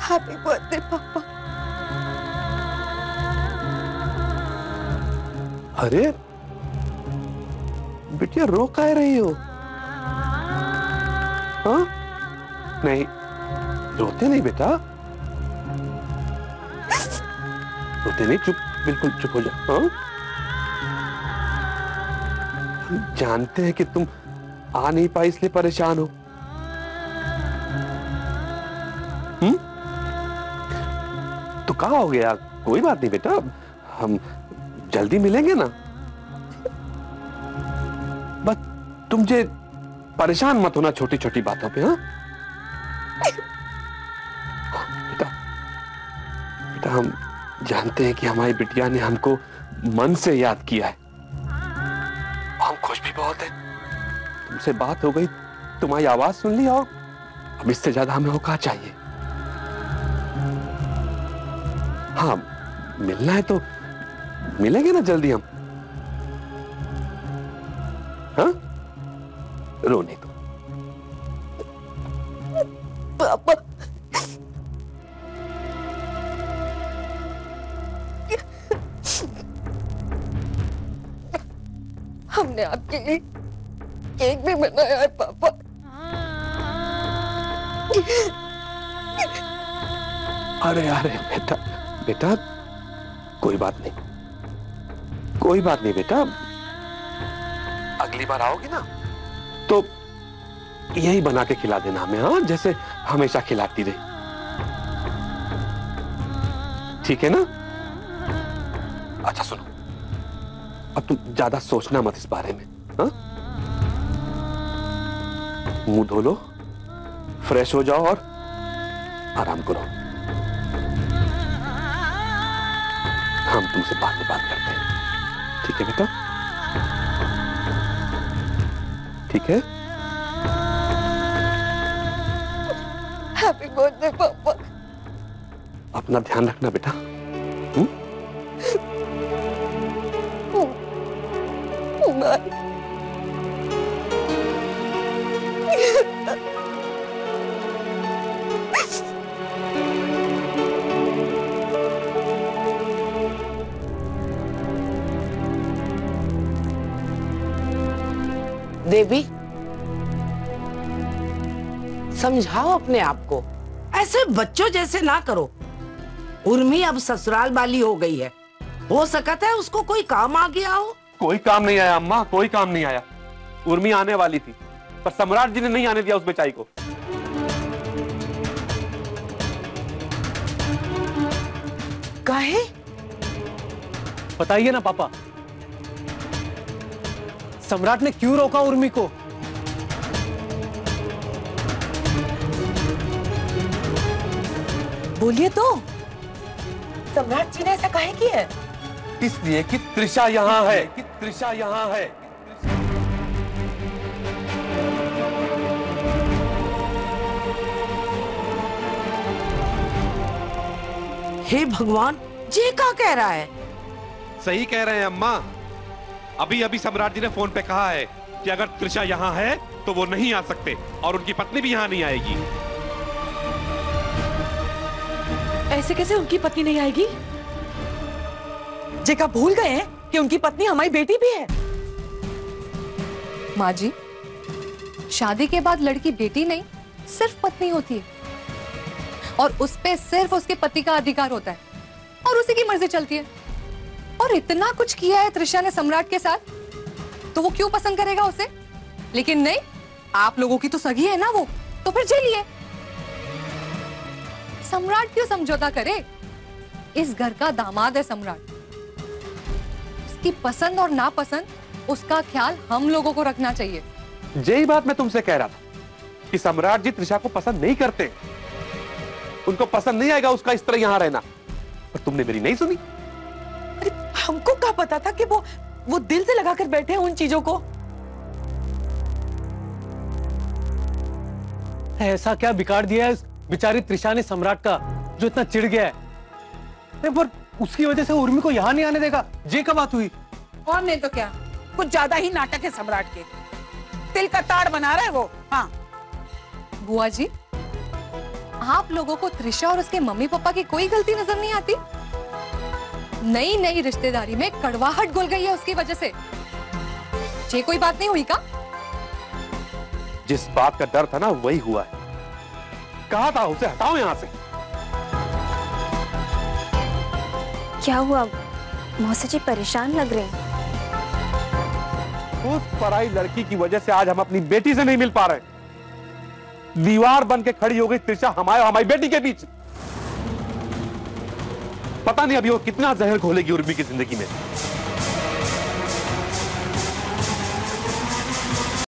Happy birthday पापा। अरे बिटिया रो काहे रही हो? हाँ? नहीं, रोते नहीं बेटा, रोते नहीं, चुप, बिल्कुल चुप हो जाओ। हाँ? हम जानते हैं कि तुम आ नहीं पाई इसलिए परेशान हो। तो कहाँ हो गया? कोई बात नहीं बेटा, हम जल्दी मिलेंगे ना। बस तुम जे परेशान मत होना छोटी छोटी बातों पे। हाँ बेटा, बेटा हम जानते हैं कि हमारी बिटिया ने हमको मन से याद किया है, हम खुश भी बहुत हैं। तुमसे बात हो गई, तुम्हारी आवाज सुन ली, और अब इससे ज्यादा हमें और क्या चाहिए। हाँ, मिलना है तो मिलेंगे ना जल्दी हम। हाँ, रो नहीं तो। पापा हमने आपके लिए केक भी बनाया है पापा। अरे अरे बेटा, बेटा कोई बात नहीं, कोई बात नहीं बेटा, अगली बार आओगी ना तो यही बना के खिला देना हमें। हाँ, जैसे हमेशा खिलाती रही, ठीक है ना? अच्छा सुनो, अब तुम ज्यादा सोचना मत इस बारे में। हाँ, मुंह धो लो, फ्रेश हो जाओ और आराम करो। हम तुमसे बाद में बात करते हैं, ठीक है बेटा? ठीक है? हैप्पी बर्थडे पापा। अपना ध्यान रखना बेटा। बाय। देवी, समझाओ अपने आप को, ऐसे बच्चों जैसे ना करो। उर्मी अब ससुराल वाली हो गई है, हो सकता है उसको कोई काम आ गया हो। कोई काम नहीं आया अम्मा, कोई काम नहीं आया। उर्मी आने वाली थी पर सम्राट जी ने नहीं आने दिया उस बेचारी को। काहे? बताइए ना पापा, सम्राट ने क्यों रोका उर्मी को? बोलिए तो, सम्राट जी ने ऐसा काहे किया है? इसलिए कि त्रिशा यहाँ है, कि त्रिशा यहाँ है। हे भगवान, ये क्या कह रहा है? सही कह रहे हैं अम्मा। अभी अभी सम्राट जी ने फोन पे कहा है कि अगर त्रिशा यहाँ है तो वो नहीं आ सकते और उनकी पत्नी भी यहाँ नहीं आएगी। ऐसे कैसे उनकी पत्नी नहीं आएगी? जेका भूल गए हैं कि उनकी पत्नी हमारी बेटी भी है। माँ जी, शादी के बाद लड़की बेटी नहीं सिर्फ पत्नी होती है, और उस पे सिर्फ उसके पति का अधिकार होता है और उसी की मर्जी चलती है। और इतना कुछ किया है त्रिशा ने सम्राट के साथ, तो वो क्यों पसंद करेगा उसे? लेकिन नहीं, आप लोगों की तो सगी है ना वो, तो फिर झेलिए। सम्राट क्यों समझौता करे? इस घर का दामाद है सम्राट, उसकी पसंद और नापसंद उसका ख्याल हम लोगों को रखना चाहिए। यही बात मैं तुमसे कह रहा था कि सम्राट जी त्रिशा को पसंद नहीं करते, उनको पसंद नहीं आएगा उसका इस तरह यहां रहना, पर तुमने मेरी नहीं सुनी। हमको क्या पता था कि वो दिल से लगाकर बैठे हैं उन चीजों को। ऐसा क्या बिगाड़ दिया है बेचारी त्रिशा ने सम्राट का, जो इतना चिढ़ गया है? पर उसकी वजह से उर्मी को यहाँ नहीं आने देगा, ये क्या बात हुई? और नहीं तो क्या, कुछ ज्यादा ही नाटक है सम्राट के, तिल का ताड़ बना रहा है वो। हाँ बुआ जी, आप लोगों को त्रिशा और उसके मम्मी पापा की कोई गलती नजर नहीं आती? नई नई रिश्तेदारी में कड़वाहट घुल गई है उसकी वजह से। ये कोई बात नहीं हुई का? जिस बात का डर था ना वही हुआ है। कहा था उसे हटाओ यहां से। क्या हुआ मौसा जी, परेशान लग रहे हैं? उस पराई लड़की की वजह से आज हम अपनी बेटी से नहीं मिल पा रहे। दीवार बन के खड़ी हो गई त्रिशा हमारे और हमारी बेटी के बीच। पता नहीं अभी वो कितना जहर घोलेगी उर्मी की जिंदगी में।